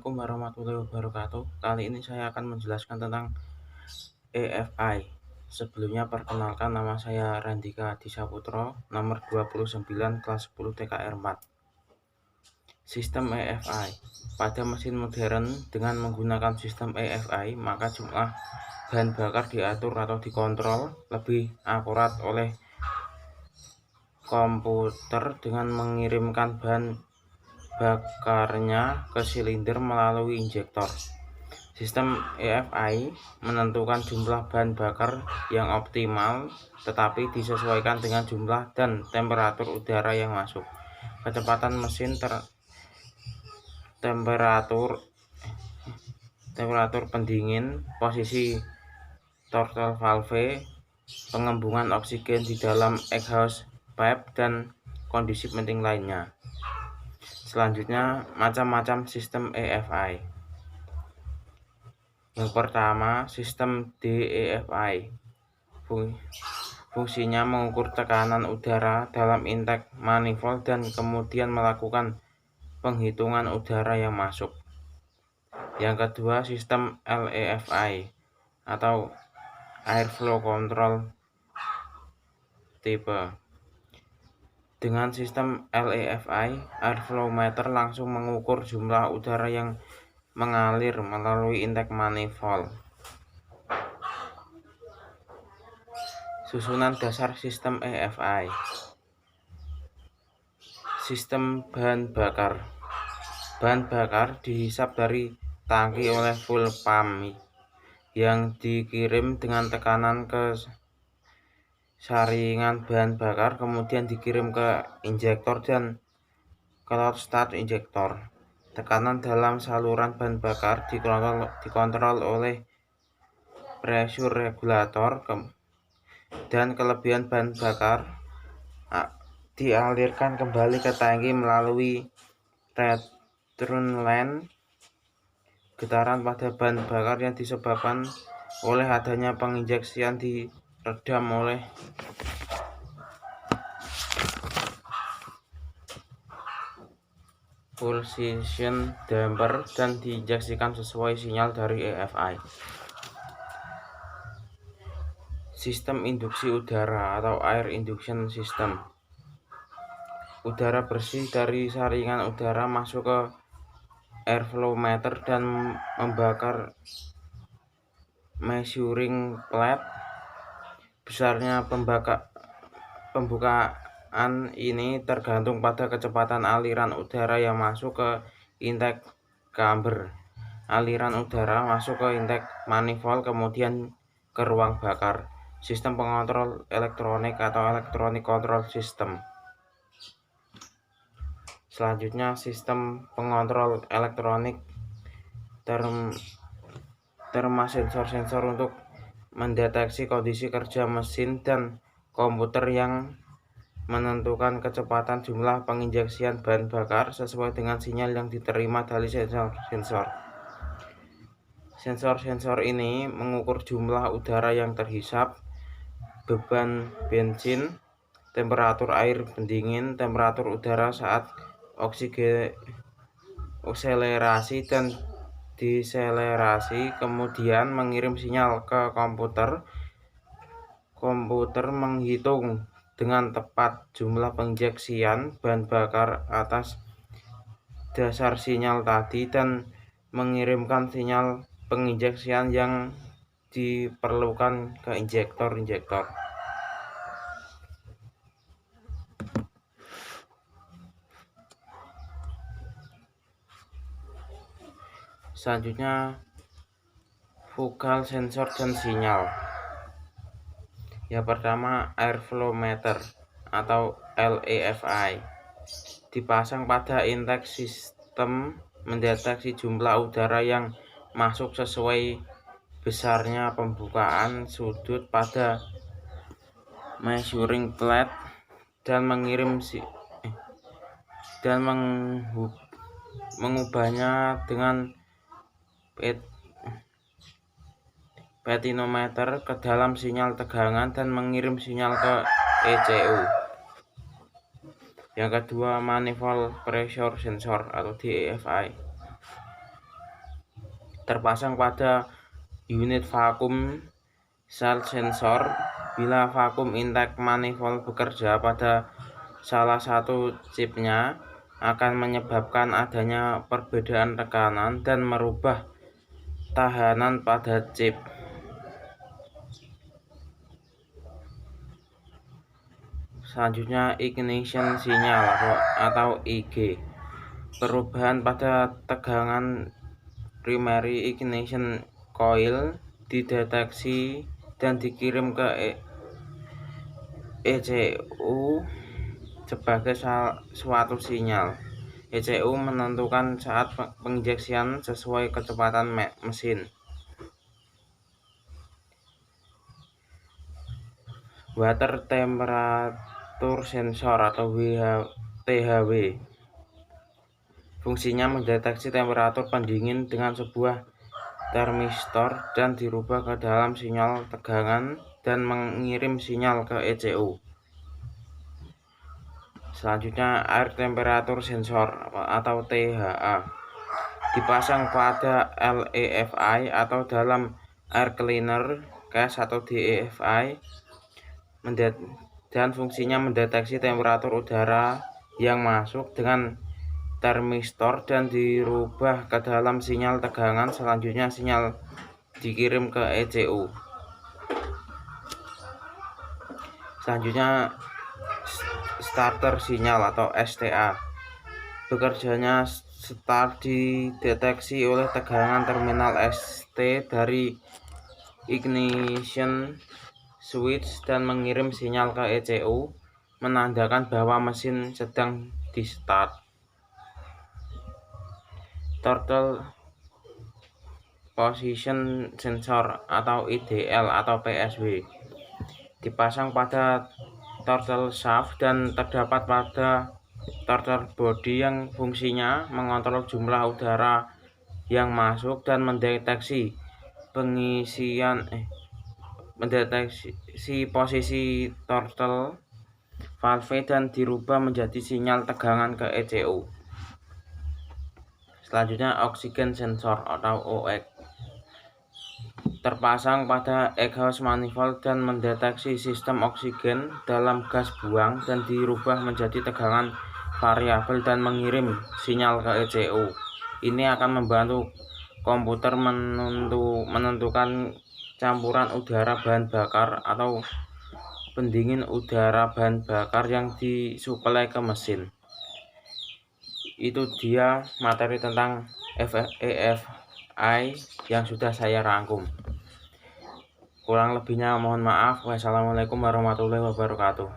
Assalamualaikum warahmatullahi wabarakatuh. Kali ini saya akan menjelaskan tentang EFI. Sebelumnya perkenalkan, nama saya Randika Disaputro, nomor 29 kelas 10 TKR 4. Sistem EFI. Pada mesin modern dengan menggunakan sistem EFI, maka jumlah bahan bakar diatur atau dikontrol lebih akurat oleh komputer dengan mengirimkan bahan bakarnya ke silinder melalui injektor. Sistem EFI menentukan jumlah bahan bakar yang optimal, tetapi disesuaikan dengan jumlah dan temperatur udara yang masuk. Kecepatan mesin temperatur pendingin, posisi throttle valve, pengembungan oksigen di dalam exhaust pipe, dan kondisi penting lainnya. Selanjutnya, macam-macam sistem EFI. Yang pertama, sistem DEFI. Fungsinya mengukur tekanan udara dalam intake manifold dan kemudian melakukan penghitungan udara yang masuk. Yang kedua, sistem LEFI atau Airflow Control Type. Dengan sistem LEFI, airflow meter langsung mengukur jumlah udara yang mengalir melalui intake manifold. Susunan dasar sistem EFI. Sistem bahan bakar. Bahan bakar dihisap dari tangki oleh fuel pump yang dikirim dengan tekanan ke saringan bahan bakar, kemudian dikirim ke injektor dan cloud start injektor. Tekanan dalam saluran bahan bakar dikontrol oleh pressure regulator, dan kelebihan bahan bakar dialirkan kembali ke tangki melalui return line. Getaran pada bahan bakar yang disebabkan oleh adanya penginjeksian diredam oleh pulsation damper dan diinjeksikan sesuai sinyal dari EFI. Sistem induksi udara atau air induction system. Udara bersih dari saringan udara masuk ke airflow meter dan membakar measuring plate. Besarnya pembukaan ini tergantung pada kecepatan aliran udara yang masuk ke intake chamber. Aliran udara masuk ke intake manifold, kemudian ke ruang bakar. Sistem pengontrol elektronik atau electronic control system. Selanjutnya, sistem pengontrol elektronik terma sensor-sensor untuk mendeteksi kondisi kerja mesin dan komputer yang menentukan kecepatan jumlah penginjeksian bahan bakar sesuai dengan sinyal yang diterima dari sensor-sensor. Sensor-sensor ini mengukur jumlah udara yang terhisap, beban bensin, temperatur air pendingin, temperatur udara saat akselerasi dan deselerasi, kemudian mengirim sinyal ke komputer. Komputer menghitung dengan tepat jumlah penginjeksian bahan bakar atas dasar sinyal tadi dan mengirimkan sinyal penginjeksian yang diperlukan ke injektor. Selanjutnya, focal sensor dan sinyal. Yang pertama, airflow meter atau LEFI dipasang pada intake sistem, mendeteksi jumlah udara yang masuk sesuai besarnya pembukaan sudut pada measuring plate dan mengubahnya dengan petinometer ke dalam sinyal tegangan dan mengirim sinyal ke ECU. Yang kedua, manifold pressure sensor atau DEFI. terpasang pada unit vakum cell sensor. Bila vakum intake manifold bekerja pada salah satu chipnya, akan menyebabkan adanya perbedaan tekanan dan merubah tahanan pada chip. Selanjutnya ignition sinyal atau IG. Perubahan pada tegangan primary ignition coil dideteksi dan dikirim ke ECU sebagai suatu sinyal. ECU menentukan saat penginjeksian sesuai kecepatan mesin. Water temperature sensor atau THW. Fungsinya mendeteksi temperatur pendingin dengan sebuah termistor dan dirubah ke dalam sinyal tegangan dan mengirim sinyal ke ECU. Selanjutnya air temperature sensor atau THA. Dipasang pada LEFI atau dalam air cleaner case atau DEFI dan fungsinya mendeteksi temperatur udara yang masuk dengan termistor dan dirubah ke dalam sinyal tegangan. Selanjutnya sinyal dikirim ke ECU. Selanjutnya starter sinyal atau STA. Bekerjanya start dideteksi oleh tegangan terminal ST dari ignition switch dan mengirim sinyal ke ECU, menandakan bahwa mesin sedang di start. Throttle position sensor atau IDL atau PSW. Dipasang pada throttle shaft dan terdapat pada throttle body yang fungsinya mengontrol jumlah udara yang masuk dan mendeteksi posisi throttle valve dan dirubah menjadi sinyal tegangan ke ECU. Selanjutnya oxygen sensor atau OX. Terpasang pada exhaust manifold dan mendeteksi sistem oksigen dalam gas buang dan dirubah menjadi tegangan variabel dan mengirim sinyal ke ECU. Ini akan membantu komputer menentukan campuran udara bahan bakar atau pendingin udara bahan bakar yang disuplai ke mesin. Itu dia materi tentang EFI yang sudah saya rangkum. Kurang lebihnya mohon maaf. Wassalamualaikum warahmatullahi wabarakatuh.